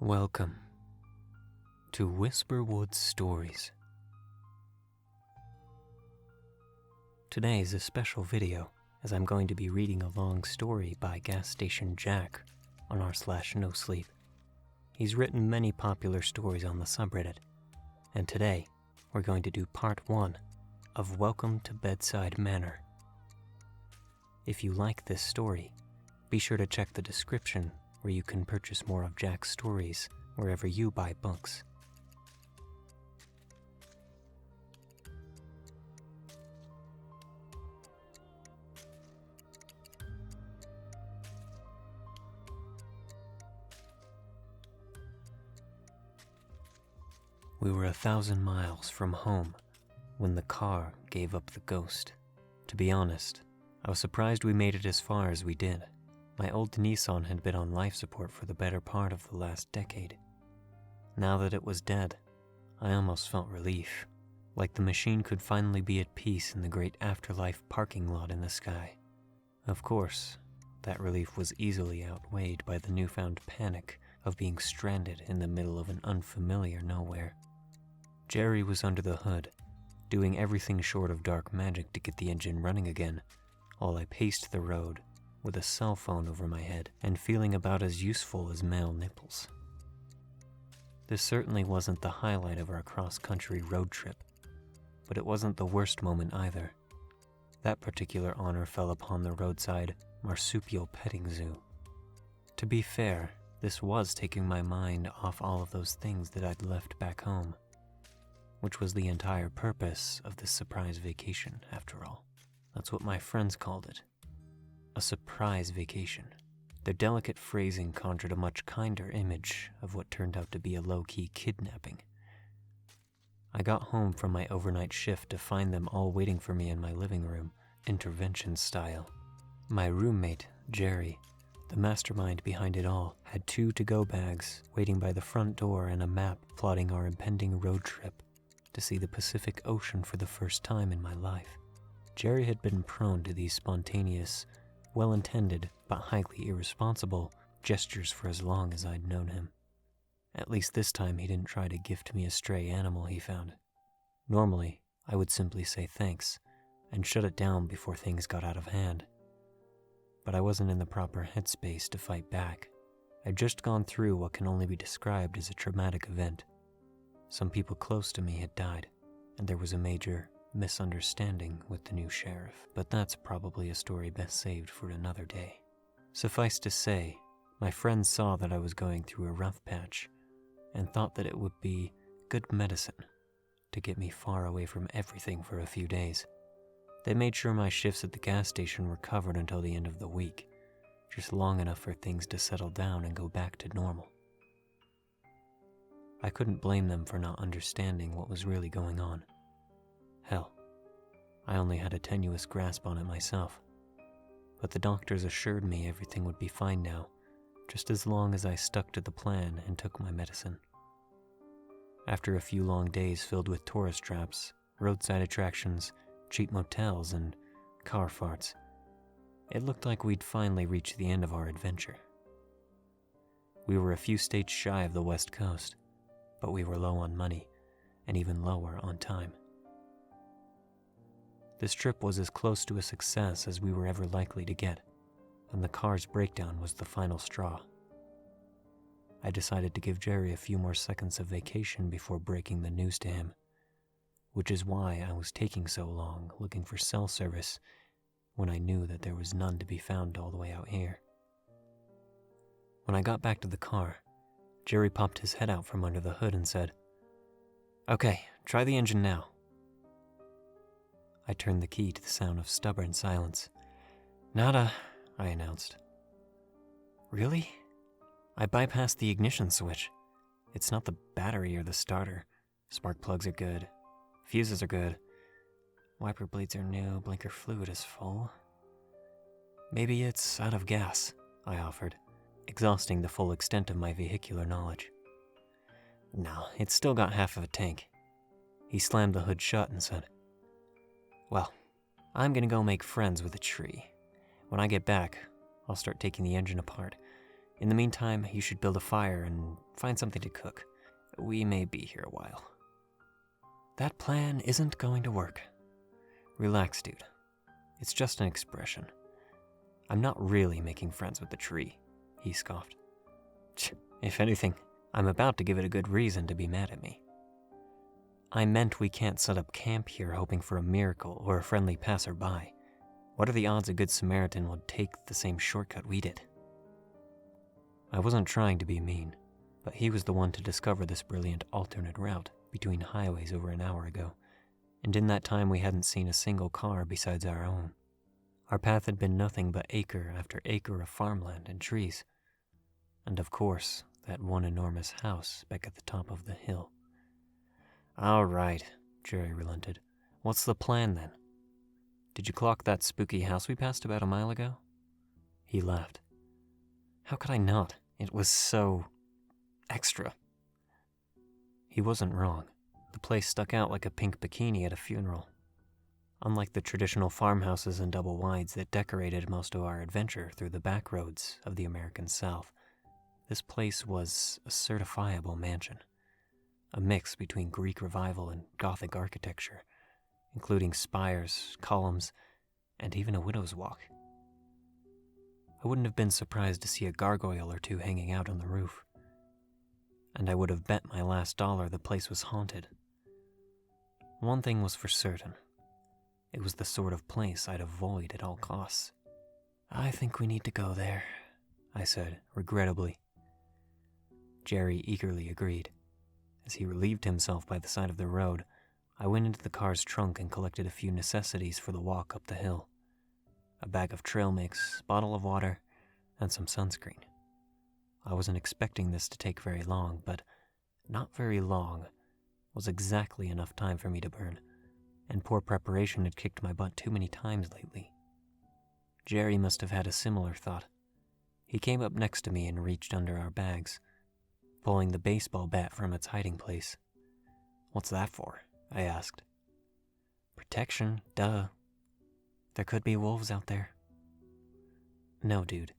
Welcome to Whisperwood Stories. Today is a special video as I'm going to be reading a long story by GasStationJack on r/nosleep. He's written many popular stories on the subreddit, and today we're going to do part 1 of Welcome to Bedside Manor. If you like this story, be sure to check the description where you can purchase more of Jack's stories wherever you buy books. We were 1,000 miles from home when the car gave up the ghost. To be honest, I was surprised we made it as far as we did. My old Nissan had been on life support for the better part of the last decade. Now that it was dead, I almost felt relief, like the machine could finally be at peace in the great afterlife parking lot in the sky. Of course, that relief was easily outweighed by the newfound panic of being stranded in the middle of an unfamiliar nowhere. Jerry was under the hood, doing everything short of dark magic to get the engine running again, while I paced the road with a cell phone over my head and feeling about as useful as male nipples. This certainly wasn't the highlight of our cross-country road trip, but it wasn't the worst moment either. That particular honor fell upon the roadside marsupial petting zoo. To be fair, this was taking my mind off all of those things that I'd left back home, which was the entire purpose of this surprise vacation, after all. That's what my friends called it. A surprise vacation. Their delicate phrasing conjured a much kinder image of what turned out to be a low-key kidnapping. I got home from my overnight shift to find them all waiting for me in my living room, intervention style. My roommate, Jerry, the mastermind behind it all, had 2 to-go bags waiting by the front door and a map plotting our impending road trip to see the Pacific Ocean for the first time in my life. Jerry had been prone to these spontaneous, well-intended but highly irresponsible gestures for as long as I'd known him. At least this time he didn't try to gift me a stray animal he found. Normally, I would simply say thanks and shut it down before things got out of hand. But I wasn't in the proper headspace to fight back. I'd just gone through what can only be described as a traumatic event. Some people close to me had died, and there was a major misunderstanding with the new sheriff, but that's probably a story best saved for another day. Suffice to say, my friends saw that I was going through a rough patch and thought that it would be good medicine to get me far away from everything for a few days. They made sure my shifts at the gas station were covered until the end of the week, just long enough for things to settle down and go back to normal. I couldn't blame them for not understanding what was really going on. Hell, I only had a tenuous grasp on it myself, but the doctors assured me everything would be fine now, just as long as I stuck to the plan and took my medicine. After a few long days filled with tourist traps, roadside attractions, cheap motels, and car farts, it looked like we'd finally reached the end of our adventure. We were a few states shy of the West Coast, but we were low on money, and even lower on time. This trip was as close to a success as we were ever likely to get, and the car's breakdown was the final straw. I decided to give Jerry a few more seconds of vacation before breaking the news to him, which is why I was taking so long looking for cell service when I knew that there was none to be found all the way out here. When I got back to the car, Jerry popped his head out from under the hood and said, "Okay, try the engine now." I turned the key to the sound of stubborn silence. "Nada," I announced. "Really? I bypassed the ignition switch. It's not the battery or the starter. Spark plugs are good. Fuses are good. Wiper blades are new. Blinker fluid is full. Maybe it's out of gas," I offered, exhausting the full extent of my vehicular knowledge. "No, it's still got half of a tank." He slammed the hood shut and said, "Well, I'm gonna go make friends with a tree. When I get back, I'll start taking the engine apart In the meantime, you should build a fire and find something to cook. We may be here a while." "That plan isn't going to work." "Relax, dude. It's just an expression. I'm not really making friends with the tree," he scoffed. "If anything, I'm about to give it a good reason to be mad at me." "I meant we can't set up camp here hoping for a miracle or a friendly passerby. What are the odds a good Samaritan would take the same shortcut we did?" I wasn't trying to be mean, but he was the one to discover this brilliant alternate route between highways over an hour ago, and in that time we hadn't seen a single car besides our own. Our path had been nothing but acre after acre of farmland and trees, and of course, that one enormous house back at the top of the hill. "All right," Jerry relented. "What's the plan then? Did you clock that spooky house we passed about a mile ago?" He laughed. "How could I not? It was so extra." He wasn't wrong. The place stuck out like a pink bikini at a funeral. Unlike the traditional farmhouses and double wides that decorated most of our adventure through the back roads of the American South, this place was a certifiable mansion, a mix between Greek Revival and Gothic architecture, including spires, columns, and even a widow's walk. I wouldn't have been surprised to see a gargoyle or two hanging out on the roof, and I would have bet my last dollar the place was haunted. One thing was for certain. It was the sort of place I'd avoid at all costs. "I think we need to go there," I said, regrettably. Jerry eagerly agreed. As he relieved himself by the side of the road, I went into the car's trunk and collected a few necessities for the walk up the hill. A bag of trail mix, bottle of water, and some sunscreen. I wasn't expecting this to take very long, but not very long was exactly enough time for me to burn, and poor preparation had kicked my butt too many times lately. Jerry must have had a similar thought. He came up next to me and reached under our bags, pulling the baseball bat from its hiding place. "What's that for?" I asked. "Protection, duh. There could be wolves out there." "No, dude.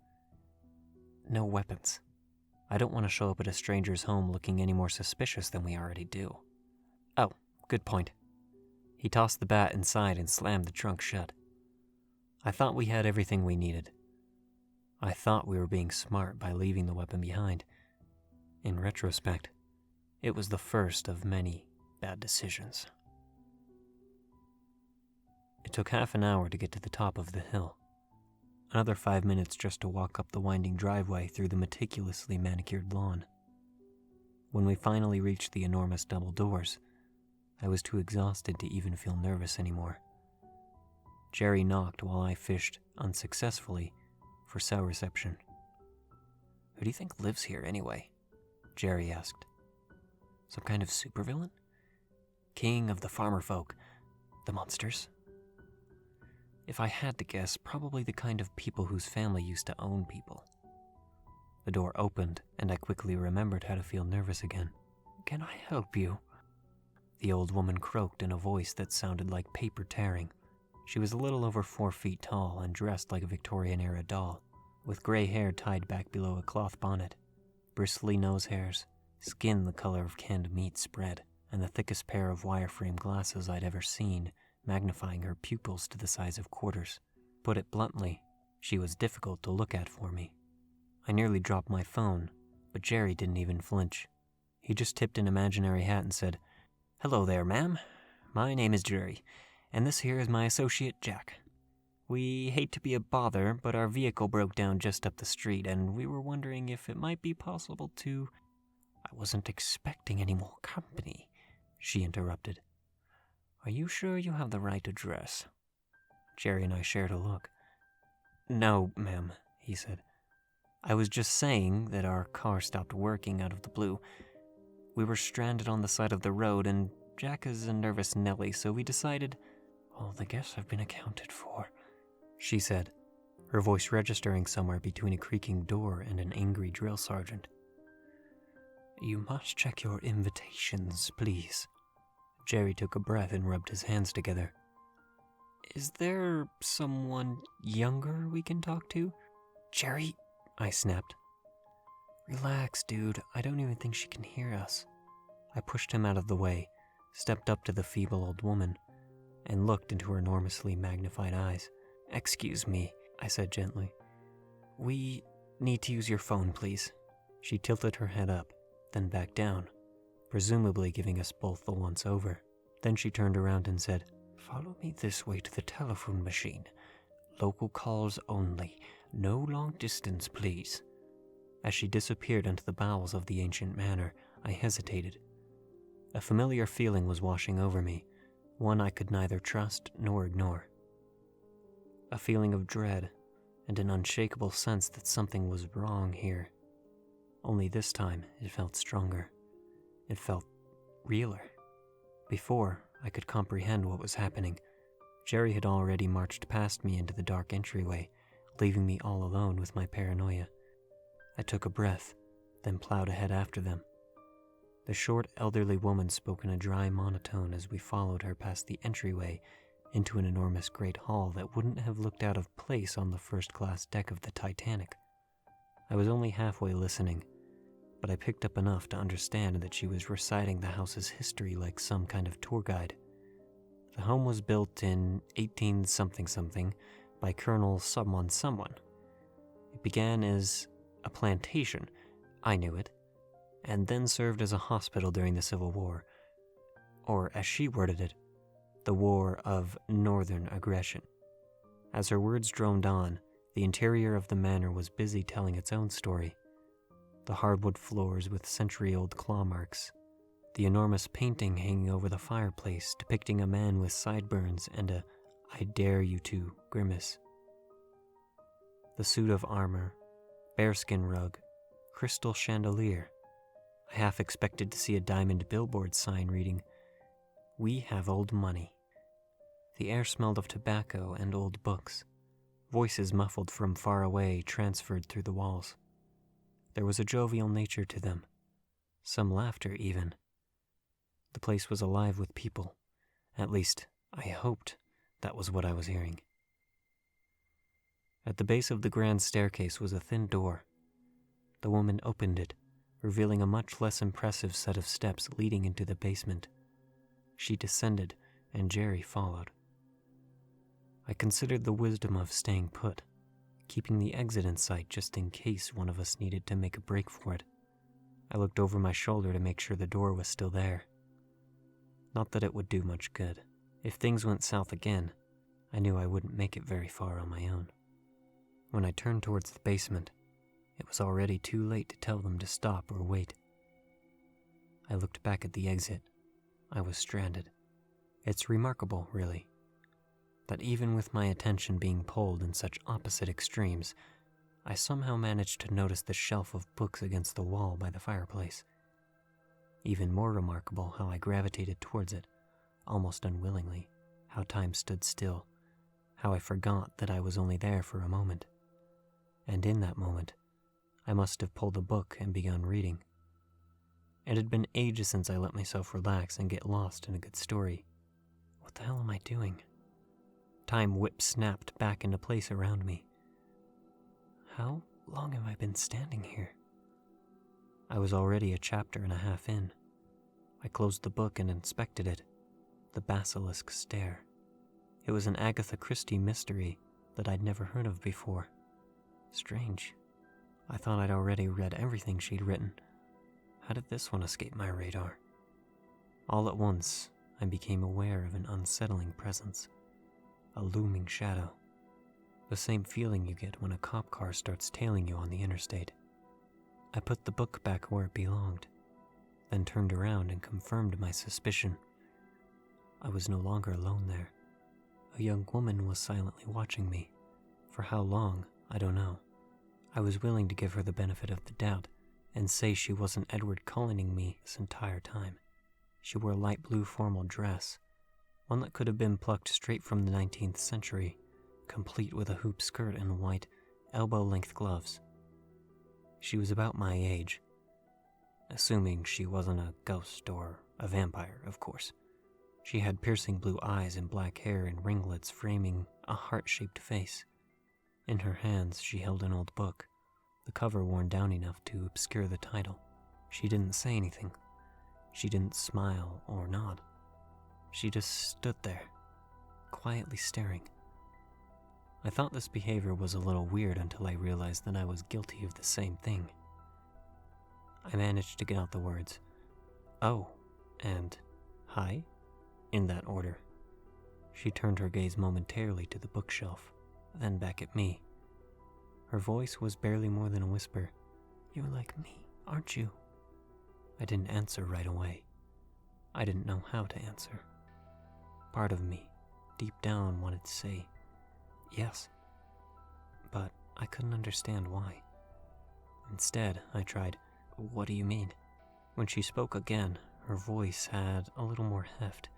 No weapons. I don't want to show up at a stranger's home looking any more suspicious than we already do." "Oh, good point." He tossed the bat inside and slammed the trunk shut. I thought we had everything we needed. I thought we were being smart by leaving the weapon behind. In retrospect, it was the first of many bad decisions. It took half an hour to get to the top of the hill. Another 5 minutes just to walk up the winding driveway through the meticulously manicured lawn. When we finally reached the enormous double doors, I was too exhausted to even feel nervous anymore. Jerry knocked while I fished, unsuccessfully, for cell reception. "Who do you think lives here anyway?" Jerry asked. "Some kind of supervillain? King of the farmer folk, the monsters?" If I had to guess, probably the kind of people whose family used to own people. The door opened, and I quickly remembered how to feel nervous again. "Can I help you?" The old woman croaked in a voice that sounded like paper tearing. She was a little over 4 feet tall and dressed like a Victorian-era doll, with gray hair tied back below a cloth bonnet, bristly nose hairs, skin the color of canned meat spread, and the thickest pair of wireframe glasses I'd ever seen, magnifying her pupils to the size of quarters. Put it bluntly, she was difficult to look at for me. I nearly dropped my phone, but Jerry didn't even flinch. He just tipped an imaginary hat and said, "Hello there, ma'am. My name is Jerry, and this here is my associate, Jack. We hate to be a bother, but our vehicle broke down just up the street, and we were wondering if it might be possible to—" "I wasn't expecting any more company," she interrupted. "Are you sure you have the right address?" Jerry and I shared a look. "No, ma'am," he said. "I was just saying that our car stopped working out of the blue. We were stranded on the side of the road, and Jack is a nervous Nelly, so we decided—" "All the guests have been accounted for," she said, her voice registering somewhere between a creaking door and an angry drill sergeant. "You must check your invitations, please." Jerry took a breath and rubbed his hands together. "Is there someone younger we can talk to?" "Jerry," I snapped. Relax, dude. I don't even think she can hear us. I pushed him out of the way, stepped up to the feeble old woman, and looked into her enormously magnified eyes. Excuse me, I said gently. We need to use your phone, please. She tilted her head up, then back down, presumably giving us both the once-over. Then she turned around and said, Follow me this way to the telephone machine. Local calls only. No long distance, please. As she disappeared into the bowels of the ancient manor, I hesitated. A familiar feeling was washing over me, one I could neither trust nor ignore. A feeling of dread and an unshakable sense that something was wrong here. Only this time it felt stronger. It felt realer. Before I could comprehend what was happening, Jerry had already marched past me into the dark entryway, leaving me all alone with my paranoia. I took a breath, then plowed ahead after them. The short, elderly woman spoke in a dry monotone as we followed her past the entryway into an enormous great hall that wouldn't have looked out of place on the first-class deck of the Titanic. I was only halfway listening, but I picked up enough to understand that she was reciting the house's history like some kind of tour guide. The home was built in 18-something by Colonel someone. It began as a plantation, I knew it, and then served as a hospital during the Civil War, or as she worded it, the War of Northern Aggression. As her words droned on, the interior of the manor was busy telling its own story. The hardwood floors with century-old claw marks, the enormous painting hanging over the fireplace depicting a man with sideburns and a "I dare you to" grimace. The suit of armor, bearskin rug, crystal chandelier. I half expected to see a diamond billboard sign reading, "We have old money." The air smelled of tobacco and old books. Voices muffled from far away transferred through the walls. There was a jovial nature to them, some laughter even. The place was alive with people. At least, I hoped that was what I was hearing. At the base of the grand staircase was a thin door. The woman opened it, revealing a much less impressive set of steps leading into the basement. She descended, and Jerry followed. I considered the wisdom of staying put, keeping the exit in sight just in case one of us needed to make a break for it. I looked over my shoulder to make sure the door was still there. Not that it would do much good. If things went south again, I knew I wouldn't make it very far on my own. When I turned towards the basement, it was already too late to tell them to stop or wait. I looked back at the exit. I was stranded. It's remarkable, really, that even with my attention being pulled in such opposite extremes, I somehow managed to notice the shelf of books against the wall by the fireplace. Even more remarkable how I gravitated towards it, almost unwillingly, how time stood still, how I forgot that I was only there for a moment. And in that moment, I must have pulled a book and begun reading. It had been ages since I let myself relax and get lost in a good story. What the hell am I doing? Time whip-snapped back into place around me. How long have I been standing here? I was already a chapter and a half in. I closed the book and inspected it. The Basilisk Stare. It was an Agatha Christie mystery that I'd never heard of before. Strange. I thought I'd already read everything she'd written. How did this one escape my radar? All at once, I became aware of an unsettling presence. A looming shadow. The same feeling you get when a cop car starts tailing you on the interstate. I put the book back where it belonged, then turned around and confirmed my suspicion. I was no longer alone there. A young woman was silently watching me. For how long, I don't know. I was willing to give her the benefit of the doubt and say she wasn't Edward Cullining me this entire time. She wore a light blue formal dress, one that could have been plucked straight from the 19th century, complete with a hoop skirt and white, elbow-length gloves. She was about my age, assuming she wasn't a ghost or a vampire, of course. She had piercing blue eyes and black hair and ringlets framing a heart-shaped face. In her hands she held an old book, the cover worn down enough to obscure the title. She didn't say anything. She didn't smile or nod. She just stood there, quietly staring. I thought this behavior was a little weird until I realized that I was guilty of the same thing. I managed to get out the words, "Oh," and "Hi," in that order. She turned her gaze momentarily to the bookshelf, then back at me. Her voice was barely more than a whisper. "You're like me, aren't you?" I didn't answer right away. I didn't know how to answer. Part of me, deep down, wanted to say yes, but I couldn't understand why. Instead, I tried, "What do you mean?" When she spoke again, her voice had a little more heft.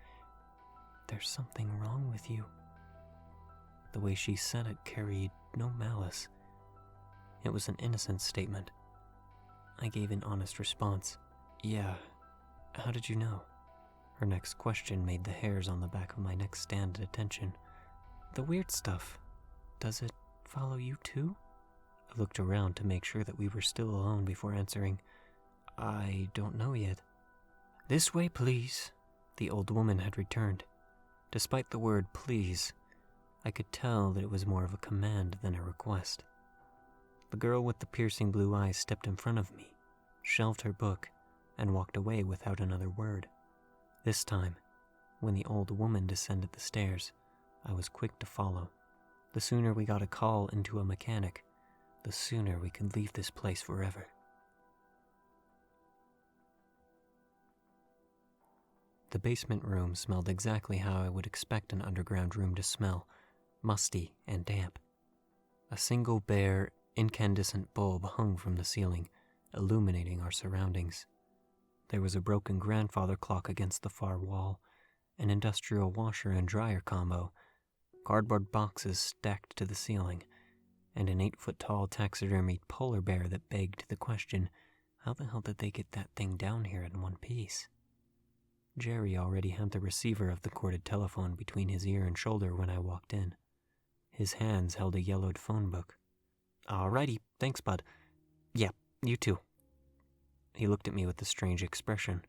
"There's something wrong with you." The way she said it carried no malice. It was an innocent statement. I gave an honest response. "Yeah, how did you know?" Her next question made the hairs on the back of my neck stand at attention. "The weird stuff, does it follow you too?" I looked around to make sure that we were still alone before answering, "I don't know yet." "This way, please." The old woman had returned. Despite the word "please," I could tell that it was more of a command than a request. The girl with the piercing blue eyes stepped in front of me, shelved her book, and walked away without another word. This time, when the old woman descended the stairs, I was quick to follow. The sooner we got a call into a mechanic, the sooner we could leave this place forever. The basement room smelled exactly how I would expect an underground room to smell, musty and damp. A single bare, incandescent bulb hung from the ceiling, illuminating our surroundings. There was a broken grandfather clock against the far wall, an industrial washer and dryer combo, cardboard boxes stacked to the ceiling, and an 8-foot-tall taxidermied polar bear that begged the question, how the hell did they get that thing down here in one piece? Jerry already had the receiver of the corded telephone between his ear and shoulder when I walked in. His hands held a yellowed phone book. "Alrighty, thanks, bud. Yeah, you too." He looked at me with a strange expression.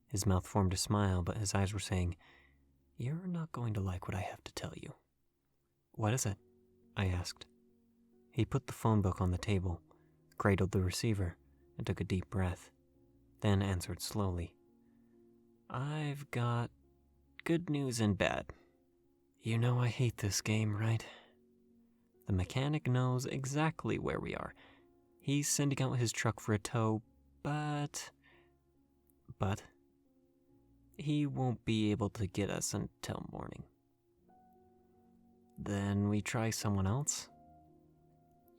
His mouth formed a smile, but his eyes were saying, "You're not going to like what I have to tell you." "What is it?" I asked. He put the phone book on the table, cradled the receiver, and took a deep breath, then answered slowly. "I've got good news and bad. You know I hate this game, right? The mechanic knows exactly where we are. He's sending out his truck for a tow, but he won't be able to get us until morning." "Then we try someone else?"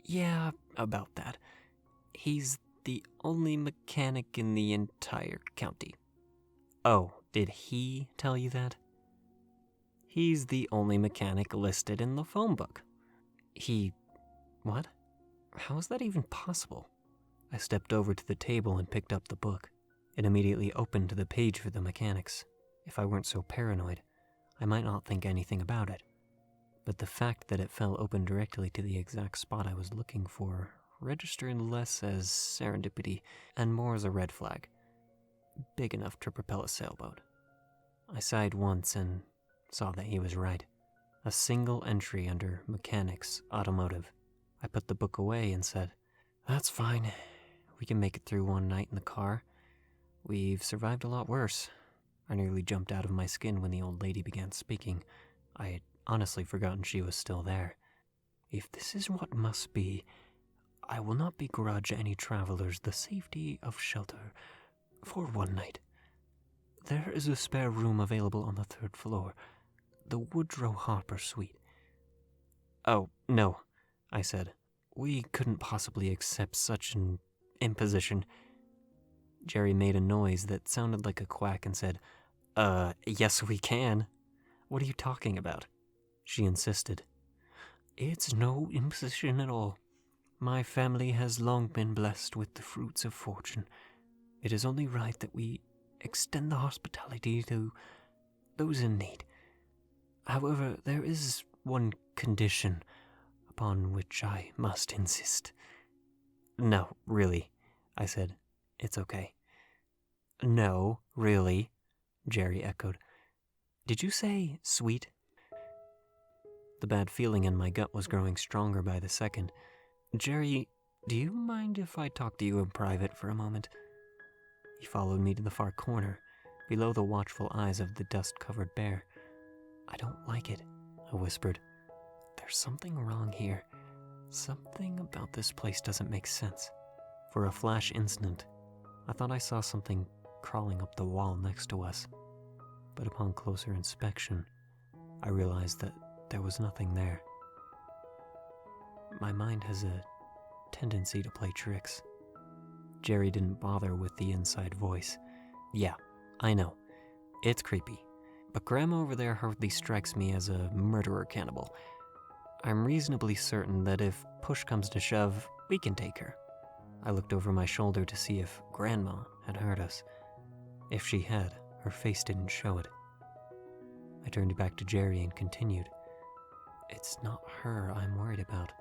"Yeah, about that. He's the only mechanic in the entire county." "Oh, did he tell you that?" "He's the only mechanic listed in the phone book." What? How is that even possible?" I stepped over to the table and picked up the book. It immediately opened to the page for the mechanics. If I weren't so paranoid, I might not think anything about it. But the fact that it fell open directly to the exact spot I was looking for registered less as serendipity and more as a red flag, big enough to propel a sailboat. I sighed once and saw that he was right. A single entry under Mechanics Automotive. I put the book away and said, "That's fine. We can make it through one night in the car. We've survived a lot worse." I nearly jumped out of my skin when the old lady began speaking. I had honestly forgotten she was still there. "If this is what must be, I will not begrudge any travelers the safety of shelter for one night. There is a spare room available on the 3rd floor, the Woodrow Harper suite." "Oh, no," I said. "We couldn't possibly accept such an imposition." Jerry made a noise that sounded like a quack and said, Yes we can." "What are you talking about?" She insisted. "It's no imposition at all. My family has long been blessed with the fruits of fortune. It is only right that we extend the hospitality to those in need. However, there is one condition upon which I must insist." No, really, I said. It's okay. No, really, Jerry echoed. Did you say sweet? The bad feeling in my gut was growing stronger by the second. Jerry, do you mind if I talk to you in private for a moment? He followed me to the far corner, below the watchful eyes of the dust-covered bear. I don't like it, I whispered. There's something wrong here. Something about this place doesn't make sense. For a flash instant, I thought I saw something crawling up the wall next to us. But upon closer inspection, I realized that there was nothing there. My mind has a tendency to play tricks. Jerry didn't bother with the inside voice. Yeah, I know. It's creepy. But Grandma over there hardly strikes me as a murderer cannibal. I'm reasonably certain that if push comes to shove, we can take her. I looked over my shoulder to see if Grandma had heard us. If she had, her face didn't show it. I turned back to Jerry and continued. It's not her I'm worried about.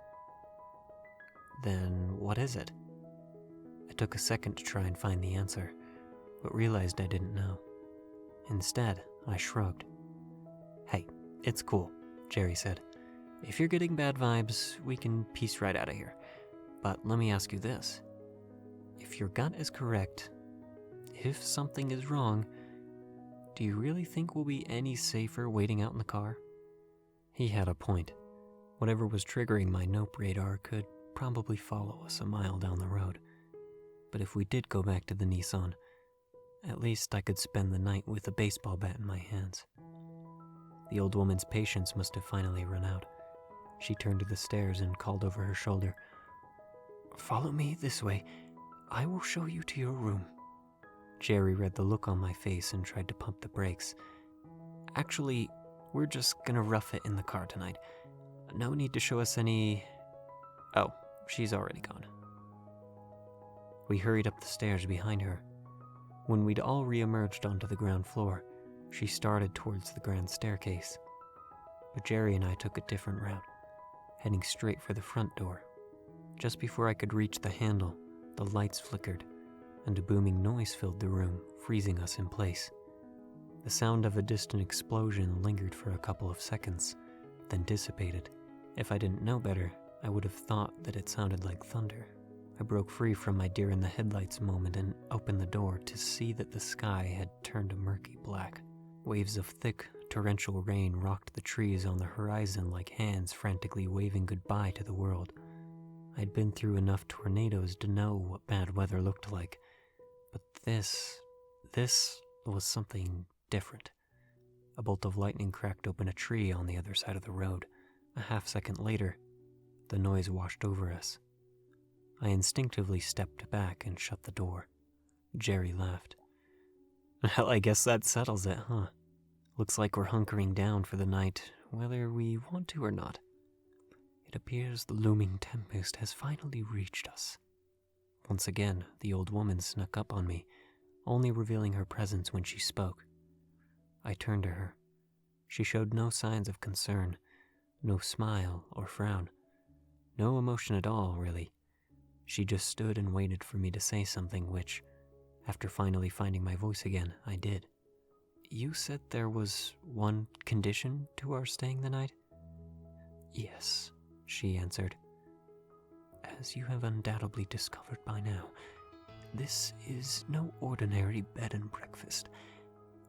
Then what is it? I took a second to try and find the answer, but realized I didn't know. Instead, I shrugged. Hey, it's cool, Jerry said. If you're getting bad vibes, we can piece right out of here. But let me ask you this. If your gut is correct, if something is wrong, do you really think we'll be any safer waiting out in the car? He had a point. Whatever was triggering my nope radar could probably follow us a mile down the road. But if we did go back to the Nissan, at least I could spend the night with a baseball bat in my hands. The old woman's patience must have finally run out. She turned to the stairs and called over her shoulder. Follow me this way. I will show you to your room. Jerry read the look on my face and tried to pump the brakes. Actually, we're just gonna rough it in the car tonight. No need to show us any... Oh, she's already gone. We hurried up the stairs behind her. When we'd all re-emerged onto the ground floor, she started towards the grand staircase. But Jerry and I took a different route, heading straight for the front door. Just before I could reach the handle, the lights flickered, and a booming noise filled the room, freezing us in place. The sound of a distant explosion lingered for a couple of seconds, then dissipated. If I didn't know better, I would have thought that it sounded like thunder. I broke free from my deer-in-the-headlights moment and opened the door to see that the sky had turned a murky black. Waves of thick, torrential rain rocked the trees on the horizon like hands frantically waving goodbye to the world. I'd been through enough tornadoes to know what bad weather looked like, but this was something different. A bolt of lightning cracked open a tree on the other side of the road. A half-second later, the noise washed over us. I instinctively stepped back and shut the door. Jerry laughed. Well, I guess that settles it, huh? Looks like we're hunkering down for the night, whether we want to or not. It appears the looming tempest has finally reached us. Once again, the old woman snuck up on me, only revealing her presence when she spoke. I turned to her. She showed no signs of concern, no smile or frown, no emotion at all, really. She just stood and waited for me to say something, which, after finally finding my voice again, I did. You said there was one condition to our staying the night? Yes, she answered. As you have undoubtedly discovered by now, this is no ordinary bed and breakfast.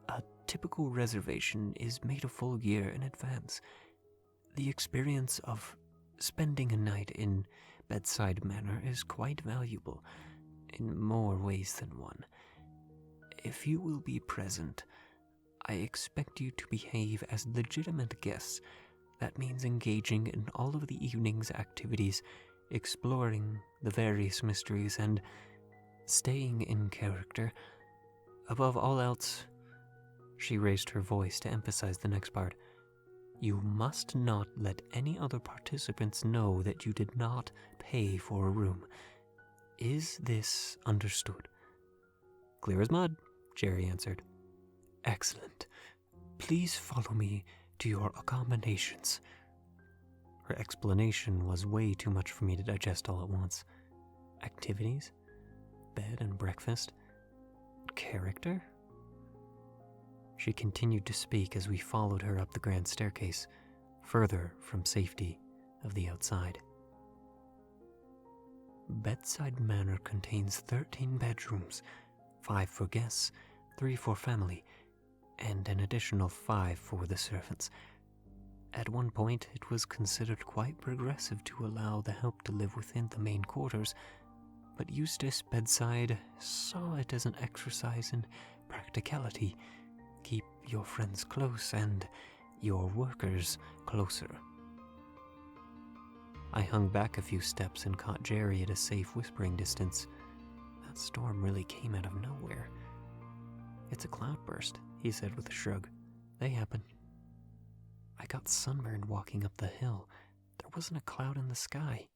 A typical reservation is made a full year in advance. The experience of spending a night in Bedside Manor is quite valuable, in more ways than one. If you will be present, I expect you to behave as legitimate guests. That means engaging in all of the evening's activities, exploring the various mysteries, and staying in character. Above all else, she raised her voice to emphasize the next part. You must not let any other participants know that you did not pay for a room. Is this understood? Clear as mud, Jerry answered. Excellent. Please follow me to your accommodations. Her explanation was way too much for me to digest all at once. activities, bed and breakfast, character? She continued to speak as we followed her up the grand staircase, further from safety of the outside. Bedside Manor contains 13 bedrooms, 5 for guests, 3 for family, and an additional 5 for the servants. At one point, it was considered quite progressive to allow the help to live within the main quarters, but Eustace Bedside saw it as an exercise in practicality. Keep your friends close and your workers closer. I hung back a few steps and caught Jerry at a safe whispering distance. That storm really came out of nowhere. It's a cloudburst, he said with a shrug. They happen. I got sunburned walking up the hill. There wasn't a cloud in the sky.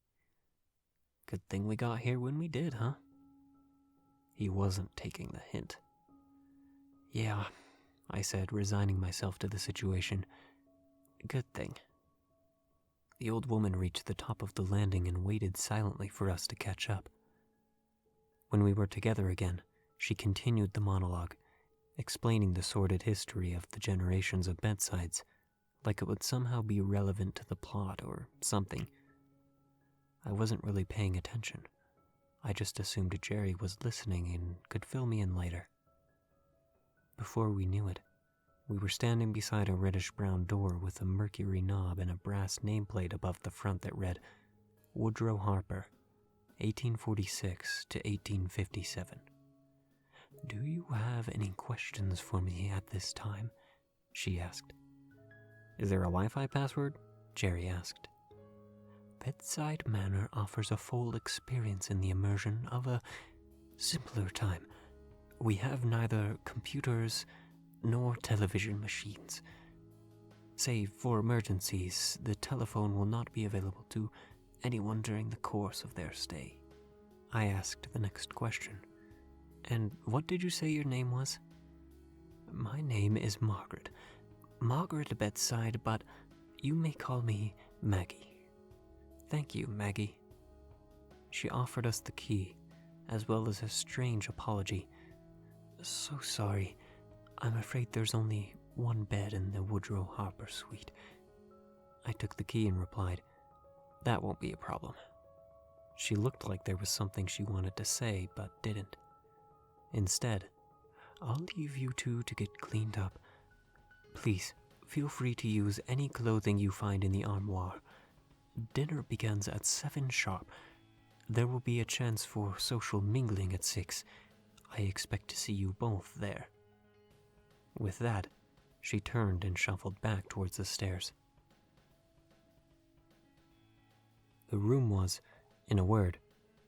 Good thing we got here when we did, huh? He wasn't taking the hint. Yeah, I said, resigning myself to the situation. Good thing. The old woman reached the top of the landing and waited silently for us to catch up. When we were together again, she continued the monologue, explaining the sordid history of the generations of bedsides, like it would somehow be relevant to the plot or something. I wasn't really paying attention. I just assumed Jerry was listening and could fill me in later. Before we knew it, we were standing beside a reddish-brown door with a mercury knob and a brass nameplate above the front that read, Woodrow Harper, 1846 to 1857. Do you have any questions for me at this time? She asked. Is there a Wi-Fi password? Jerry asked. Bedside Manor offers a full experience in the immersion of a simpler time. We have neither computers nor television machines. Save for emergencies, the telephone will not be available to anyone during the course of their stay. I asked the next question. And what did you say your name was? My name is Margaret. Margaret Bedside, but you may call me Maggie. Thank you, Maggie. She offered us the key, as well as a strange apology. So sorry. I'm afraid there's only one bed in the Woodrow Harper suite. I took the key and replied, That won't be a problem. She looked like there was something she wanted to say, but didn't. Instead, I'll leave you two to get cleaned up. Please, feel free to use any clothing you find in the armoire. Dinner begins at 7 sharp. There will be a chance for social mingling at 6. I expect to see you both there. With that, she turned and shuffled back towards the stairs. The room was, in a word,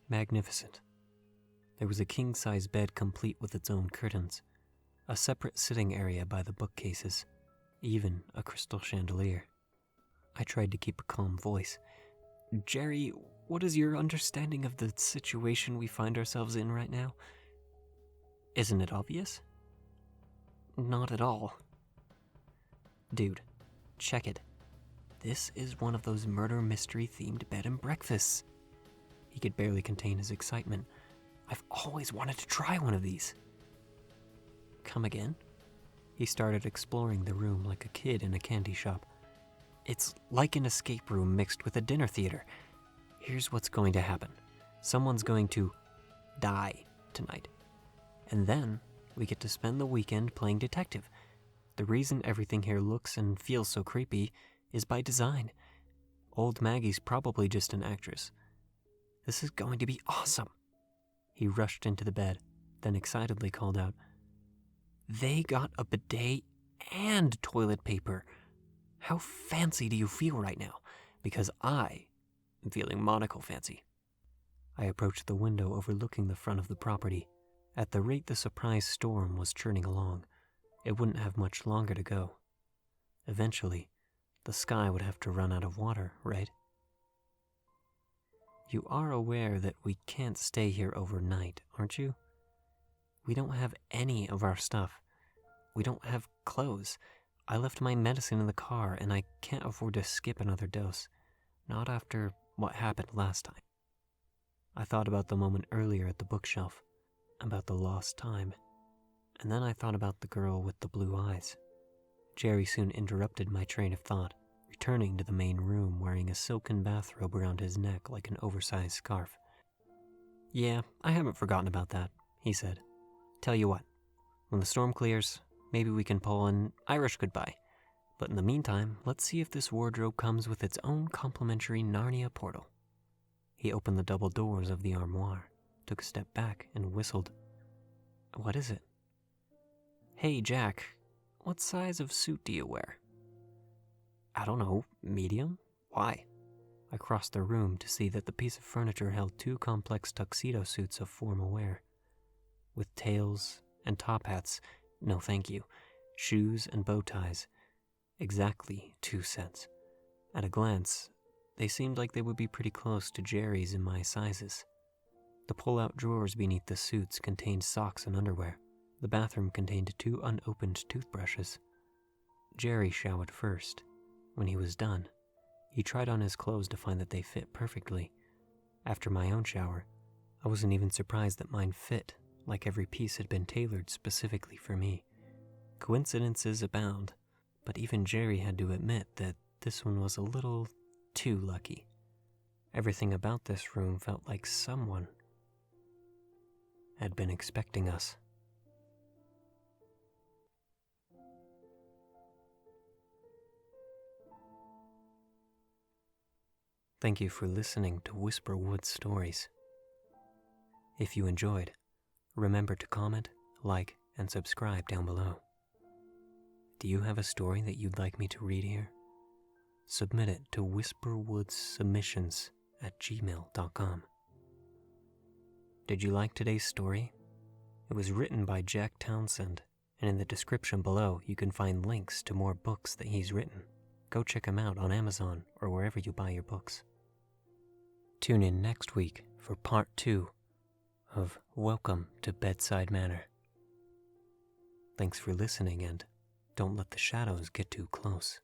magnificent. There was a king-size bed complete with its own curtains, a separate sitting area by the bookcases, even a crystal chandelier. I tried to keep a calm voice. Jerry, what is your understanding of the situation we find ourselves in right now? Isn't it obvious? Not at all. Dude, check it. This is one of those murder mystery-themed bed and breakfasts. He could barely contain his excitement. I've always wanted to try one of these. Come again? He started exploring the room like a kid in a candy shop. It's like an escape room mixed with a dinner theater. Here's what's going to happen. Someone's going to die tonight. And then we get to spend the weekend playing detective. The reason everything here looks and feels so creepy is by design. Old Maggie's probably just an actress. This is going to be awesome. He rushed into the bed, then excitedly called out, They got a bidet and toilet paper. How fancy do you feel right now? Because I am feeling monocle fancy. I approached the window overlooking the front of the property. At the rate the surprise storm was churning along, it wouldn't have much longer to go. Eventually, the sky would have to run out of water, right? You are aware that we can't stay here overnight, aren't you? We don't have any of our stuff. We don't have clothes. I left my medicine in the car, and I can't afford to skip another dose. Not after what happened last time. I thought about the moment earlier at the bookshelf, about the lost time, and then I thought about the girl with the blue eyes. Jerry soon interrupted my train of thought, returning to the main room wearing a silken bathrobe around his neck like an oversized scarf. "Yeah, I haven't forgotten about that," he said. "Tell you what, when the storm clears, maybe we can pull an Irish goodbye. But in the meantime, let's see if this wardrobe comes with its own complimentary Narnia portal." He opened the double doors of the armoire, took a step back, and whistled. "What is it?" "Hey, Jack, what size of suit do you wear?" "I don't know, medium? Why?" I crossed the room to see that the piece of furniture held 2 complex tuxedo suits of formal wear, with tails and top hats, no thank you, shoes and bow ties, exactly 2 sets. At a glance, they seemed like they would be pretty close to Jerry's in my sizes. The pull-out drawers beneath the suits contained socks and underwear. The bathroom contained 2 unopened toothbrushes. Jerry showered first. When he was done, he tried on his clothes to find that they fit perfectly. After my own shower, I wasn't even surprised that mine fit, like every piece had been tailored specifically for me. Coincidences abound, but even Jerry had to admit that this one was a little too lucky. Everything about this room felt like someone had been expecting us. Thank you for listening to Whisperwood Stories. If you enjoyed, remember to comment, like, and subscribe down below. Do you have a story that you'd like me to read here? Submit it to whisperwoodsubmissions@gmail.com. Did you like today's story? It was written by Jack Townsend, and in the description below you can find links to more books that he's written. Go check him out on Amazon or wherever you buy your books. Tune in next week for part 2 of Welcome to Bedside Manor. Thanks for listening, and don't let the shadows get too close.